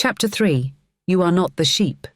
Chapter 3. You Are Not the Sheep.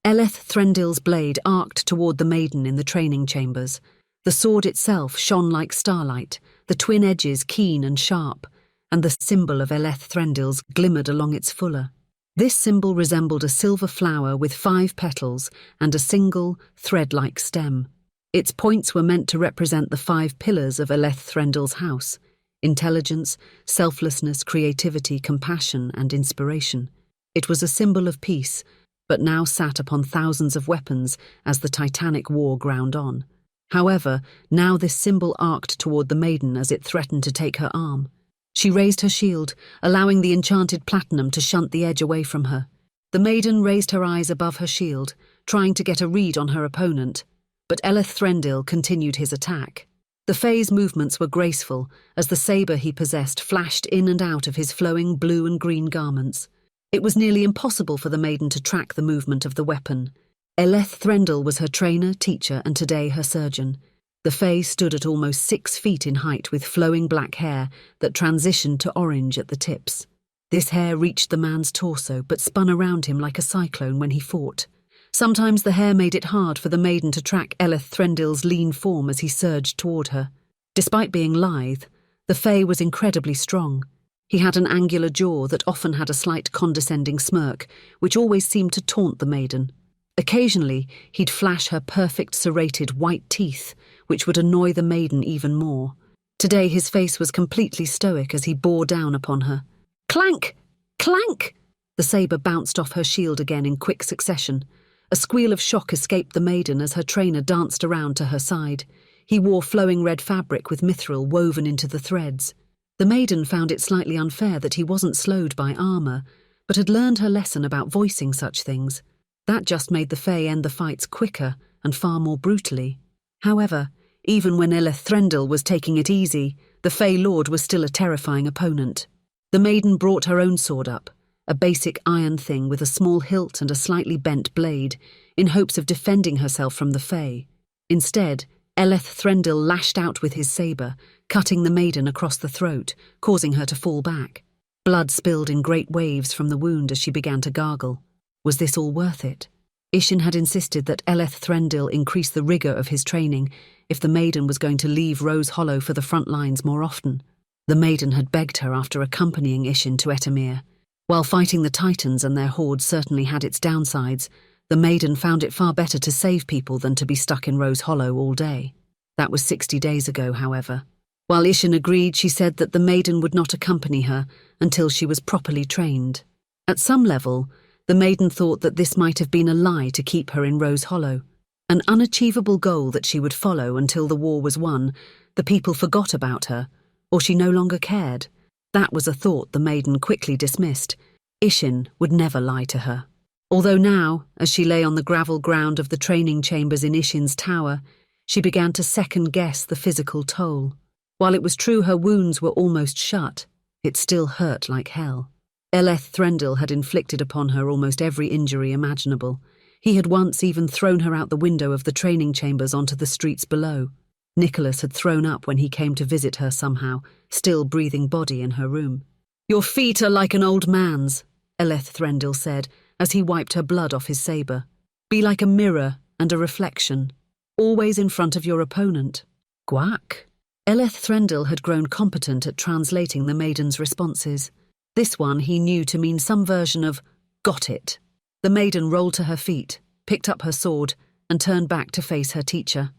Elthrendil's blade arced toward the maiden in the training chambers. The sword itself shone like starlight, the twin edges keen and sharp, and the symbol of Elthrendil's glimmered along its fuller. This symbol resembled a silver flower with 5 petals and a single, thread-like stem. Its points were meant to represent the 5 pillars of Elthrendil's house: intelligence, selflessness, creativity, compassion, and inspiration. It was a symbol of peace, but now sat upon thousands of weapons as the Titanic War ground on. However, now this symbol arced toward the maiden as it threatened to take her arm. She raised her shield, allowing the enchanted platinum to shunt the edge away from her. The maiden raised her eyes above her shield, trying to get a read on her opponent, but Elthrendil continued his attack. The Fae's movements were graceful as the sabre he possessed flashed in and out of his flowing blue and green garments. It was nearly impossible for the maiden to track the movement of the weapon. Elthrendil was her trainer, teacher, and today her surgeon. The Fae stood at almost 6 feet in height with flowing black hair that transitioned to orange at the tips. This hair reached the man's torso but spun around him like a cyclone when he fought. Sometimes the hair made it hard for the maiden to track Elthrendil's lean form as he surged toward her. Despite being lithe, the Fae was incredibly strong. He had an angular jaw that often had a slight condescending smirk, which always seemed to taunt the maiden. Occasionally, he'd flash her perfect serrated white teeth, which would annoy the maiden even more. Today his face was completely stoic as he bore down upon her. Clank! Clank! The sabre bounced off her shield again in quick succession. A squeal of shock escaped the maiden as her trainer danced around to her side. He wore flowing red fabric with mithril woven into the threads. The maiden found it slightly unfair that he wasn't slowed by armour, but had learned her lesson about voicing such things. That just made the Fae end the fights quicker and far more brutally. However, even when Elthrendil was taking it easy, the Fae Lord was still a terrifying opponent. The maiden brought her own sword up, a basic iron thing with a small hilt and a slightly bent blade, in hopes of defending herself from the Fae. Instead, Elthrendil lashed out with his sabre, cutting the maiden across the throat, causing her to fall back. Blood spilled in great waves from the wound as she began to gargle. Was this all worth it? Ishin had insisted that Elthrendil increase the rigour of his training if the maiden was going to leave Rose Hollow for the front lines more often. The maiden had begged her after accompanying Ishin to Etemir. While fighting the Titans and their horde certainly had its downsides, the maiden found it far better to save people than to be stuck in Rose Hollow all day. That was 60 days ago, however. While Ishin agreed, she said that the maiden would not accompany her until she was properly trained. At some level, the maiden thought that this might have been a lie to keep her in Rose Hollow, an unachievable goal that she would follow until the war was won, the people forgot about her, or she no longer cared. That was a thought the maiden quickly dismissed. Ishin would never lie to her. Although now, as she lay on the gravel ground of the training chambers in Ishin's tower, she began to second-guess the physical toll. While it was true her wounds were almost shut, it still hurt like hell. Elthrendil had inflicted upon her almost every injury imaginable. He had once even thrown her out the window of the training chambers onto the streets below. Nicholas had thrown up when he came to visit her somehow, still breathing body in her room. "Your feet are like an old man's," Elthrendil said, as he wiped her blood off his sabre. "Be like a mirror and a reflection, always in front of your opponent." Gwak. Elthrendil had grown competent at translating the maiden's responses. This one he knew to mean some version of, "Got it." The maiden rolled to her feet, picked up her sword, and turned back to face her teacher.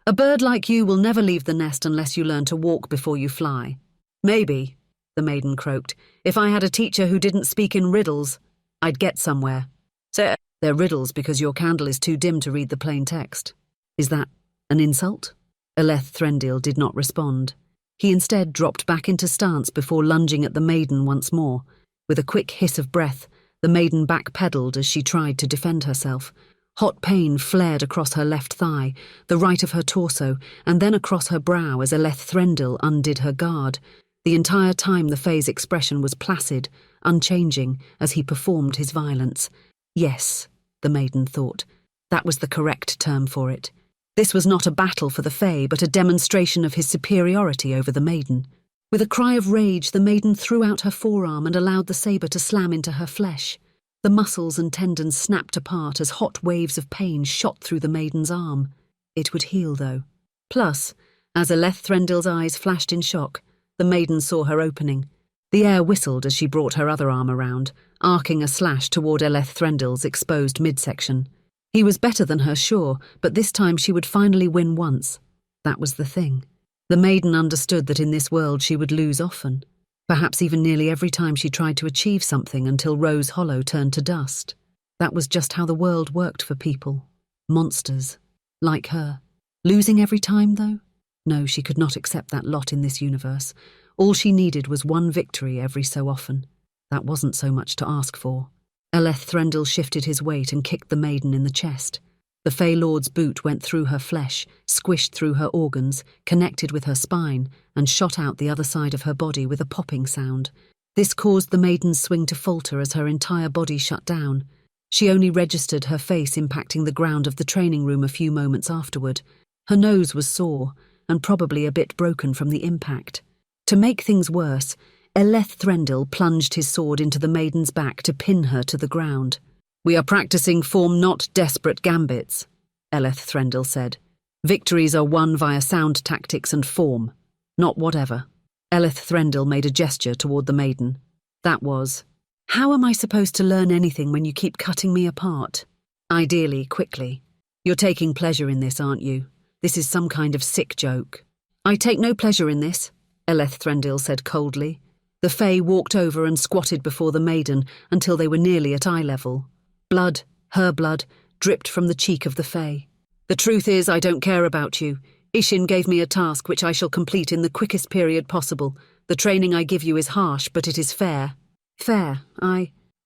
"A bird like you will never leave the nest unless you learn to walk before you fly." "Maybe," the maiden croaked, "if I had a teacher who didn't speak in riddles, I'd get somewhere." "So they're riddles because your candle is too dim to read the plain text. Is that an insult?" Elthrendil did not respond. He instead dropped back into stance before lunging at the maiden once more. With a quick hiss of breath, the maiden backpedaled as she tried to defend herself. Hot pain flared across her left thigh, the right of her torso, and then across her brow as Elthrendil undid her guard. The entire time the Fae's expression was placid, unchanging, as he performed his violence. Yes, the maiden thought. That was the correct term for it. This was not a battle for the Fae, but a demonstration of his superiority over the maiden. With a cry of rage, the maiden threw out her forearm and allowed the sabre to slam into her flesh. The muscles and tendons snapped apart as hot waves of pain shot through the maiden's arm. It would heal, though. Plus, as Elthrendil's eyes flashed in shock, the maiden saw her opening. The air whistled as she brought her other arm around, arcing a slash toward Elthrendil's exposed midsection. He was better than her, sure, but this time she would finally win once. That was the thing. The maiden understood that in this world she would lose often, perhaps even nearly every time she tried to achieve something until Rose Hollow turned to dust. That was just how the world worked for people. Monsters. Like her. Losing every time, though? No, she could not accept that lot in this universe. All she needed was one victory every so often. That wasn't so much to ask for. Elthrendil shifted his weight and kicked the maiden in the chest. The Fey Lord's boot went through her flesh, squished through her organs, connected with her spine, and shot out the other side of her body with a popping sound. This caused the maiden's swing to falter as her entire body shut down. She only registered her face impacting the ground of the training room a few moments afterward. Her nose was sore, and probably a bit broken from the impact. To make things worse, Elthrendil plunged his sword into the maiden's back to pin her to the ground. "We are practicing form, not desperate gambits," Elthrendil said. "Victories are won via sound tactics and form, not whatever." Elthrendil made a gesture toward the maiden. That was, "How am I supposed to learn anything when you keep cutting me apart? Ideally, quickly. You're taking pleasure in this, aren't you? This is some kind of sick joke." "I take no pleasure in this," Elthrendil said coldly. The Fae walked over and squatted before the maiden until they were nearly at eye level. Blood, her blood, dripped from the cheek of the Fae. "The truth is, I don't care about you. Ishin gave me a task which I shall complete in the quickest period possible. The training I give you is harsh, but it is fair." "Fair,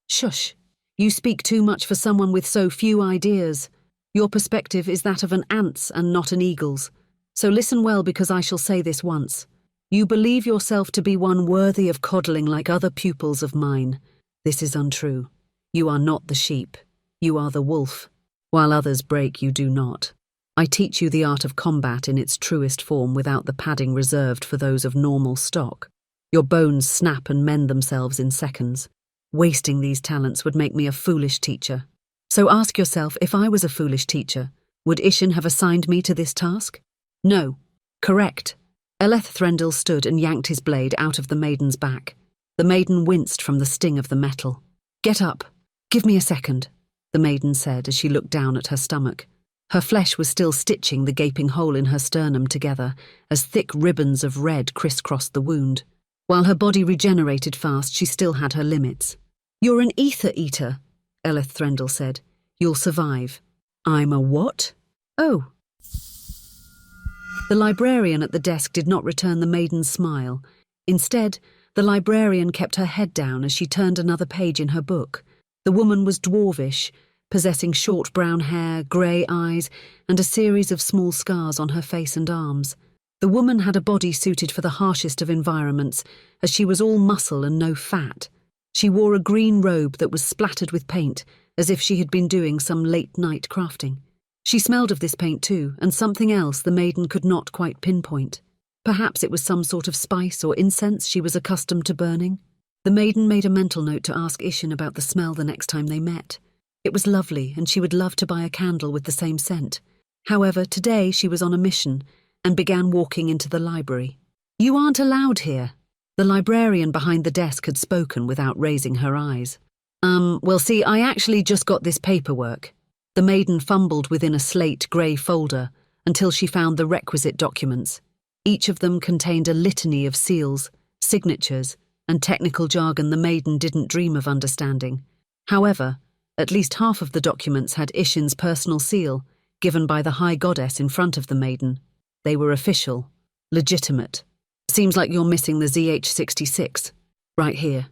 Shush. You speak too much for someone with so few ideas. Your perspective is that of an ant's and not an eagle's. So listen well, because I shall say this once. You believe yourself to be one worthy of coddling like other pupils of mine. This is untrue. You are not the sheep. You are the wolf. While others break, you do not. I teach you the art of combat in its truest form without the padding reserved for those of normal stock. Your bones snap and mend themselves in seconds. Wasting these talents would make me a foolish teacher. So ask yourself, if I was a foolish teacher, would Ishin have assigned me to this task? No. Correct. Elthrendil stood and yanked his blade out of the maiden's back. The maiden winced from the sting of the metal. "Get up. Give me a second," the maiden said as she looked down at her stomach. Her flesh was still stitching the gaping hole in her sternum together as thick ribbons of red crisscrossed the wound. While her body regenerated fast, she still had her limits. "You're an ether eater," Elthrendil said. "You'll survive." "I'm a what?" "Oh." The librarian at the desk did not return the maiden's smile. Instead, the librarian kept her head down as she turned another page in her book. The woman was dwarvish, possessing short brown hair, grey eyes, and a series of small scars on her face and arms. The woman had a body suited for the harshest of environments, as she was all muscle and no fat. She wore a green robe that was splattered with paint, as if she had been doing some late-night crafting. She smelled of this paint too, and something else the maiden could not quite pinpoint. Perhaps it was some sort of spice or incense she was accustomed to burning. The maiden made a mental note to ask Ishin about the smell the next time they met. It was lovely, and she would love to buy a candle with the same scent. However, today she was on a mission, and began walking into the library. "You aren't allowed here." The librarian behind the desk had spoken without raising her eyes. Well, see, I actually just got this paperwork." The maiden fumbled within a slate-grey folder until she found the requisite documents. Each of them contained a litany of seals, signatures, and technical jargon the maiden didn't dream of understanding. However, at least half of the documents had Ishin's personal seal, given by the High Goddess in front of the maiden. They were official, legitimate. "Seems like you're missing the ZH-66. Right here."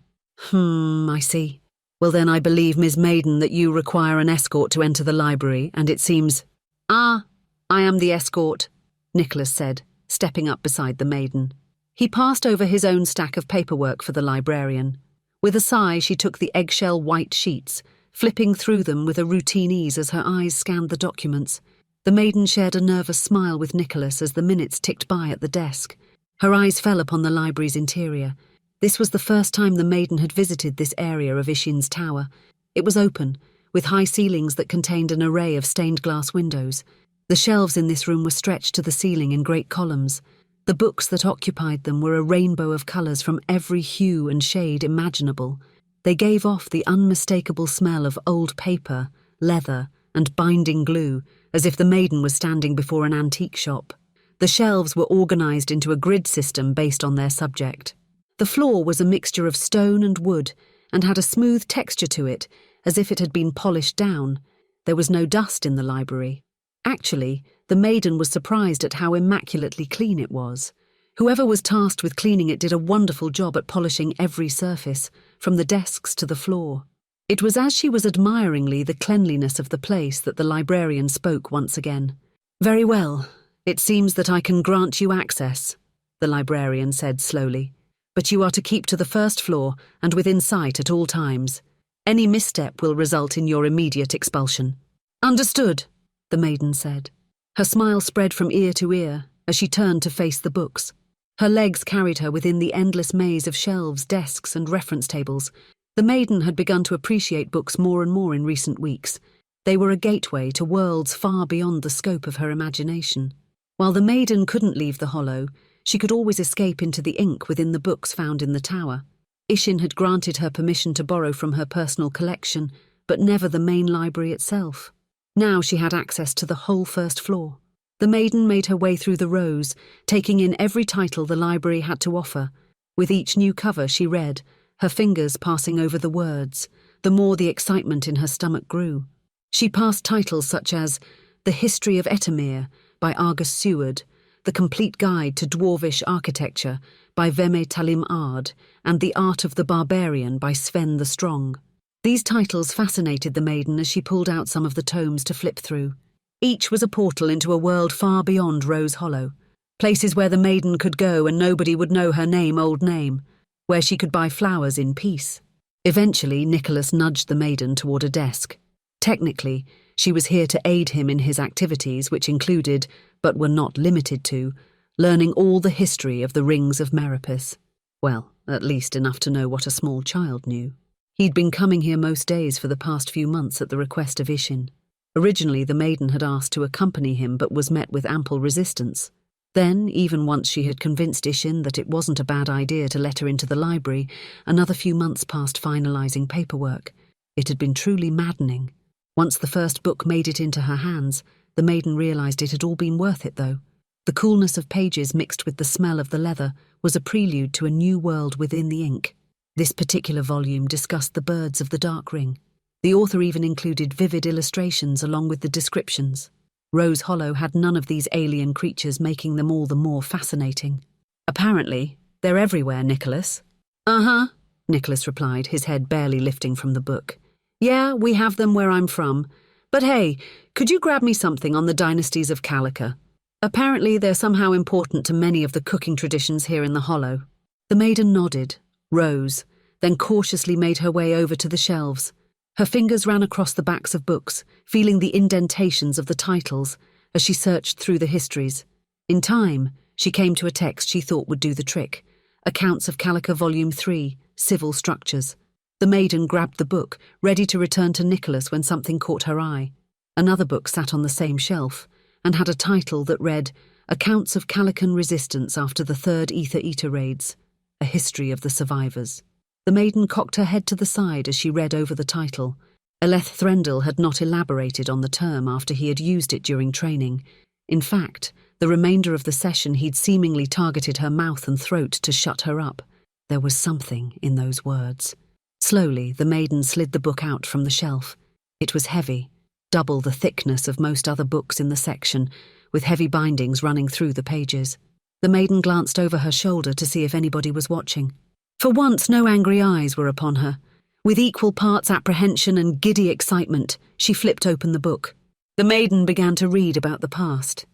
I see. Well then, I believe, Ms. Maiden, that you require an escort to enter the library, and it seems—" "I am the escort," Nicholas said, stepping up beside the maiden. He passed over his own stack of paperwork for the librarian. With a sigh, she took the eggshell white sheets, flipping through them with a routine ease as her eyes scanned the documents. The maiden shared a nervous smile with Nicholas as the minutes ticked by at the desk. Her eyes fell upon the library's interior. This was the first time the maiden had visited this area of Ishin's tower. It was open, with high ceilings that contained an array of stained glass windows. The shelves in this room were stretched to the ceiling in great columns. The books that occupied them were a rainbow of colours from every hue and shade imaginable. They gave off the unmistakable smell of old paper, leather, and binding glue, as if the maiden was standing before an antique shop. The shelves were organised into a grid system based on their subject. The floor was a mixture of stone and wood, and had a smooth texture to it, as if it had been polished down. There was no dust in the library. Actually, the maiden was surprised at how immaculately clean it was. Whoever was tasked with cleaning it did a wonderful job at polishing every surface, from the desks to the floor. It was as she was admiringly the cleanliness of the place that the librarian spoke once again. "Very well. It seems that I can grant you access," the librarian said slowly. "But you are to keep to the first floor and within sight at all times. Any misstep will result in your immediate expulsion." "Understood," the maiden said. Her smile spread from ear to ear as she turned to face the books. Her legs carried her within the endless maze of shelves, desks, and reference tables. The maiden had begun to appreciate books more and more in recent weeks. They were a gateway to worlds far beyond the scope of her imagination. While the maiden couldn't leave the hollow, she could always escape into the ink within the books found in the tower. Ishin had granted her permission to borrow from her personal collection, but never the main library itself. Now she had access to the whole first floor. The maiden made her way through the rows, taking in every title the library had to offer. With each new cover she read, her fingers passing over the words. The more the excitement in her stomach grew. She passed titles such as The History of Etemir by Argus Seward, The Complete Guide to Dwarvish Architecture by Veme Talim Ard, and The Art of the Barbarian by Sven the Strong. These titles fascinated the maiden as she pulled out some of the tomes to flip through. Each was a portal into a world far beyond Rose Hollow, places where the maiden could go and nobody would know her old name, where she could buy flowers in peace. Eventually, Nicholas nudged the maiden toward a desk. Technically, she was here to aid him in his activities, which included, but were not limited to, learning all the history of the rings of Meropis. Well, at least enough to know what a small child knew. He'd been coming here most days for the past few months at the request of Ishin. Originally, the maiden had asked to accompany him but was met with ample resistance. Then, even once she had convinced Ishin that it wasn't a bad idea to let her into the library, another few months passed finalising paperwork. It had been truly maddening. Once the first book made it into her hands, the maiden realised it had all been worth it, though. The coolness of pages mixed with the smell of the leather was a prelude to a new world within the ink. This particular volume discussed the birds of the Dark Ring. The author even included vivid illustrations along with the descriptions. Rose Hollow had none of these alien creatures, making them all the more fascinating. "Apparently, they're everywhere, Nicholas." "Uh-huh," Nicholas replied, his head barely lifting from the book. "Yeah, we have them where I'm from. But hey, could you grab me something on the dynasties of Calica? Apparently they're somehow important to many of the cooking traditions here in the Hollow." The maiden nodded, rose, then cautiously made her way over to the shelves. Her fingers ran across the backs of books, feeling the indentations of the titles as she searched through the histories. In time, she came to a text she thought would do the trick. Accounts of Calica Volume 3, Civil Structures. The maiden grabbed the book, ready to return to Nicholas when something caught her eye. Another book sat on the same shelf, and had a title that read, Accounts of Calican Resistance After the Third Ether Eater Raids, A History of the Survivors. The maiden cocked her head to the side as she read over the title. Elthrendil had not elaborated on the term after he had used it during training. In fact, the remainder of the session he'd seemingly targeted her mouth and throat to shut her up. There was something in those words. Slowly, the maiden slid the book out from the shelf. It was heavy, double the thickness of most other books in the section, with heavy bindings running through the pages. The maiden glanced over her shoulder to see if anybody was watching. For once, no angry eyes were upon her. With equal parts apprehension and giddy excitement, she flipped open the book. The maiden began to read about the past.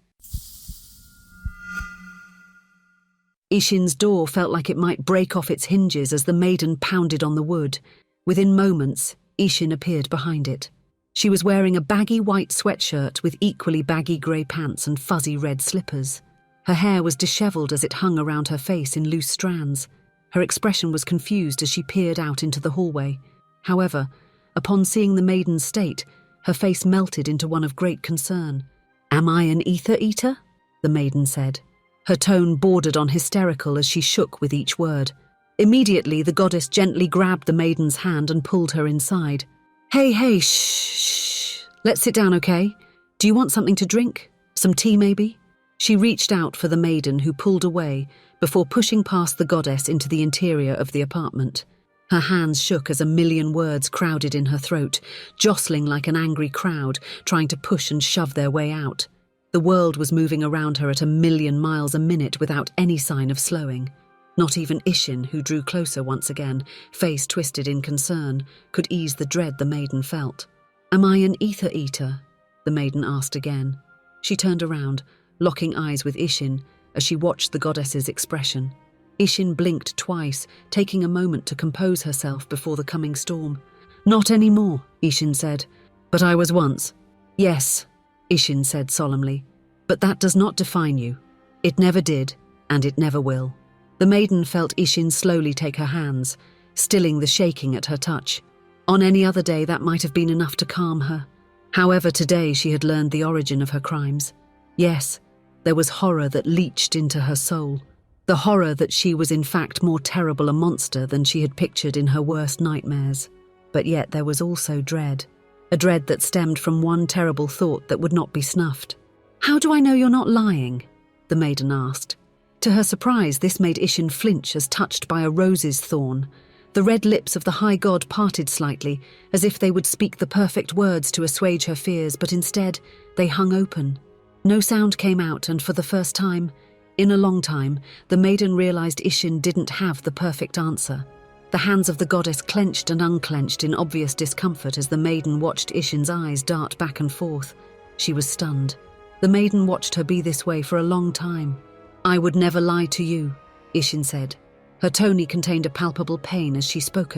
Ishin's door felt like it might break off its hinges as the maiden pounded on the wood. Within moments, Ishin appeared behind it. She was wearing a baggy white sweatshirt with equally baggy grey pants and fuzzy red slippers. Her hair was disheveled as it hung around her face in loose strands. Her expression was confused as she peered out into the hallway. However, upon seeing the maiden's state, her face melted into one of great concern. "Am I an ether eater?" the maiden said. Her tone bordered on hysterical as she shook with each word. Immediately, the goddess gently grabbed the maiden's hand and pulled her inside. Hey, shh. Let's sit down, okay? Do you want something to drink? Some tea, maybe?" She reached out for the maiden, who pulled away before pushing past the goddess into the interior of the apartment. Her hands shook as a million words crowded in her throat, jostling like an angry crowd, trying to push and shove their way out. The world was moving around her at 1,000,000 miles a minute without any sign of slowing. Not even Ishin, who drew closer once again, face twisted in concern, could ease the dread the maiden felt. "Am I an ether eater?" the maiden asked again. She turned around, locking eyes with Ishin as she watched the goddess's expression. Ishin blinked twice, taking a moment to compose herself before the coming storm. "Not anymore," Ishin said. "But I was once." "Yes," Ishin said solemnly. "But that does not define you. It never did, and it never will." The maiden felt Ishin slowly take her hands, stilling the shaking at her touch. On any other day, that might have been enough to calm her. However, today she had learned the origin of her crimes. Yes, there was horror that leached into her soul. The horror that she was in fact more terrible a monster than she had pictured in her worst nightmares. But yet there was also dread. A dread that stemmed from one terrible thought that would not be snuffed. "How do I know you're not lying?" the maiden asked. To her surprise, this made Ishin flinch as touched by a rose's thorn. The red lips of the high god parted slightly, as if they would speak the perfect words to assuage her fears, but instead they hung open. No sound came out, and for the first time, in a long time, the maiden realized Ishin didn't have the perfect answer. The hands of the goddess clenched and unclenched in obvious discomfort as the maiden watched Ishin's eyes dart back and forth. She was stunned. The maiden watched her be this way for a long time. "I would never lie to you," Ishin said. Her tone contained a palpable pain as she spoke.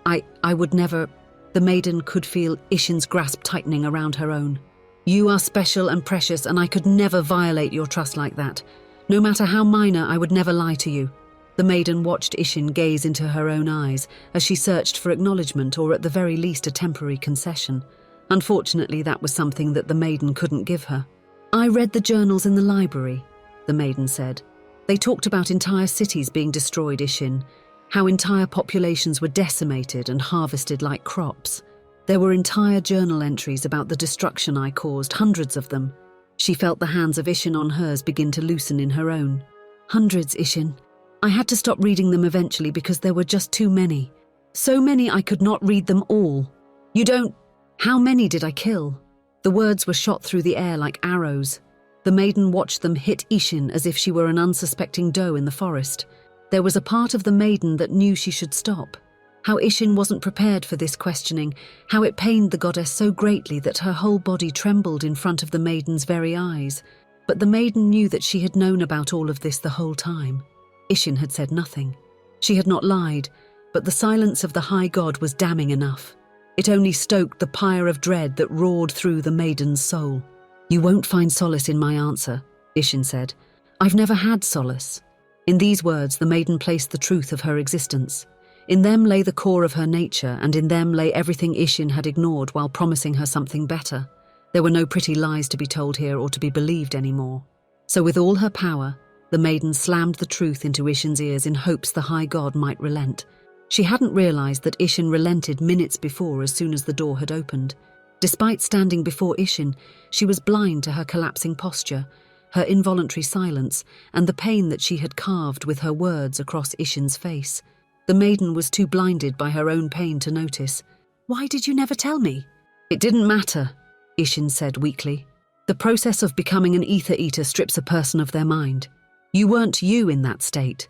I would never." The maiden could feel Ishin's grasp tightening around her own. "You are special and precious, and I could never violate your trust like that. No matter how minor, I would never lie to you." The maiden watched Ishin gaze into her own eyes as she searched for acknowledgement or at the very least a temporary concession. Unfortunately, that was something that the maiden couldn't give her. "I read the journals in the library," the maiden said. "They talked about entire cities being destroyed, Ishin, how entire populations were decimated and harvested like crops. There were entire journal entries about the destruction I caused, hundreds of them." She felt the hands of Ishin on hers begin to loosen in her own. "Hundreds, Ishin. I had to stop reading them eventually because there were just too many. So many I could not read them all. You don't... How many did I kill?" The words were shot through the air like arrows. The maiden watched them hit Ishin as if she were an unsuspecting doe in the forest. There was a part of the maiden that knew she should stop. How Ishin wasn't prepared for this questioning, how it pained the goddess so greatly that her whole body trembled in front of the maiden's very eyes. But the maiden knew that she had known about all of this the whole time. Ishin had said nothing. She had not lied, but the silence of the high god was damning enough. It only stoked the pyre of dread that roared through the maiden's soul. "You won't find solace in my answer," Ishin said. "I've never had solace." In these words, the maiden placed the truth of her existence. In them lay the core of her nature, and in them lay everything Ishin had ignored while promising her something better. There were no pretty lies to be told here or to be believed anymore. So with all her power, the maiden slammed the truth into Ishin's ears in hopes the high god might relent. She hadn't realized that Ishin relented minutes before as soon as the door had opened. Despite standing before Ishin, she was blind to her collapsing posture, her involuntary silence, and the pain that she had carved with her words across Ishin's face. The maiden was too blinded by her own pain to notice. "Why did you never tell me?" "It didn't matter," Ishin said weakly. "The process of becoming an ether eater strips a person of their mind. You weren't you in that state.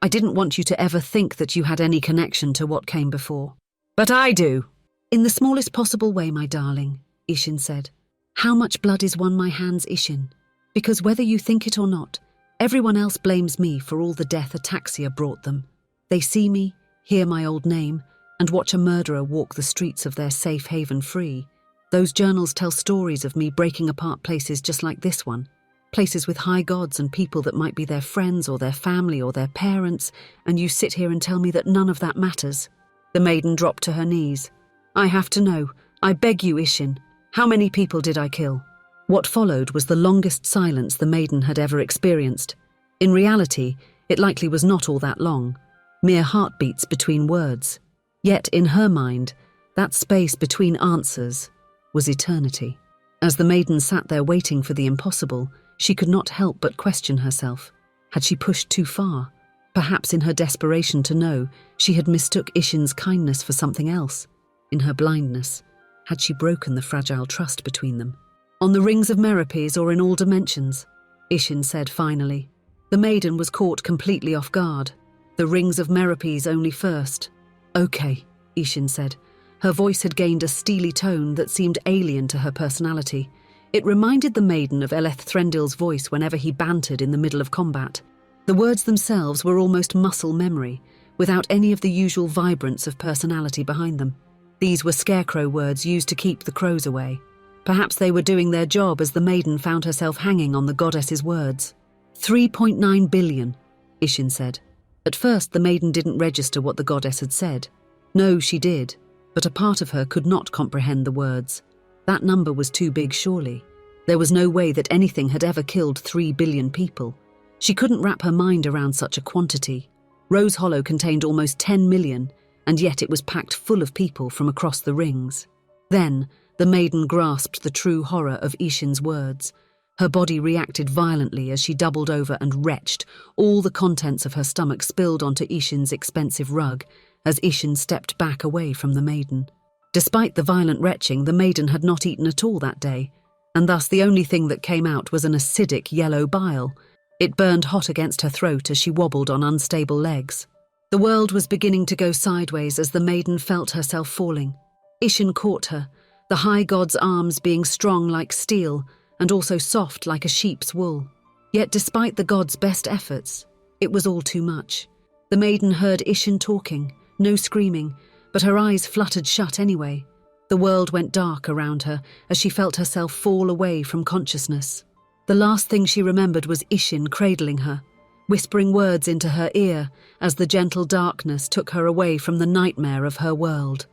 I didn't want you to ever think that you had any connection to what came before." "But I do." "In the smallest possible way, my darling," Ishin said. "How much blood is on my hands, Ishin? Because whether you think it or not, everyone else blames me for all the death ataxia brought them. They see me, hear my old name, and watch a murderer walk the streets of their safe haven free. Those journals tell stories of me breaking apart places just like this one. Places with high gods and people that might be their friends or their family or their parents, and you sit here and tell me that none of that matters." The maiden dropped to her knees. "I have to know. I beg you, Ishin. How many people did I kill?" What followed was the longest silence the maiden had ever experienced. In reality, it likely was not all that long, mere heartbeats between words. Yet, in her mind, that space between answers was eternity. As the maiden sat there waiting for the impossible, she could not help but question herself. Had she pushed too far? Perhaps in her desperation to know, she had mistook Ishin's kindness for something else. In her blindness, had she broken the fragile trust between them? "On the rings of Meropis or in all dimensions?" Ishin said finally. The maiden was caught completely off guard. "The rings of Meropis only first." "Okay," Ishin said. Her voice had gained a steely tone that seemed alien to her personality. It reminded the maiden of Elthrendil's voice whenever he bantered in the middle of combat. The words themselves were almost muscle memory, without any of the usual vibrance of personality behind them. These were scarecrow words used to keep the crows away. Perhaps they were doing their job as the maiden found herself hanging on the goddess's words. 3.9 billion, Ishin said. At first, the maiden didn't register what the goddess had said. No, she did, but a part of her could not comprehend the words. That number was too big, surely. There was no way that anything had ever killed 3 billion people. She couldn't wrap her mind around such a quantity. Rose Hollow contained almost 10 million, and yet it was packed full of people from across the rings. Then, the maiden grasped the true horror of Ishin's words. Her body reacted violently as she doubled over and retched. All the contents of her stomach spilled onto Ishin's expensive rug as Ishin stepped back away from the maiden. Despite the violent retching, the maiden had not eaten at all that day, and thus the only thing that came out was an acidic yellow bile. It burned hot against her throat as she wobbled on unstable legs. The world was beginning to go sideways as the maiden felt herself falling. Ishin caught her, the high god's arms being strong like steel and also soft like a sheep's wool. Yet despite the god's best efforts, it was all too much. The maiden heard Ishin talking, no screaming, but her eyes fluttered shut anyway. The world went dark around her as she felt herself fall away from consciousness. The last thing she remembered was Ishin cradling her, whispering words into her ear as the gentle darkness took her away from the nightmare of her world.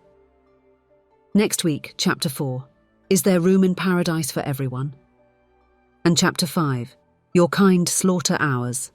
Next week, Chapter 4, Is There Room in Paradise for Everyone? And Chapter 5, Your Kind Slaughter Ours.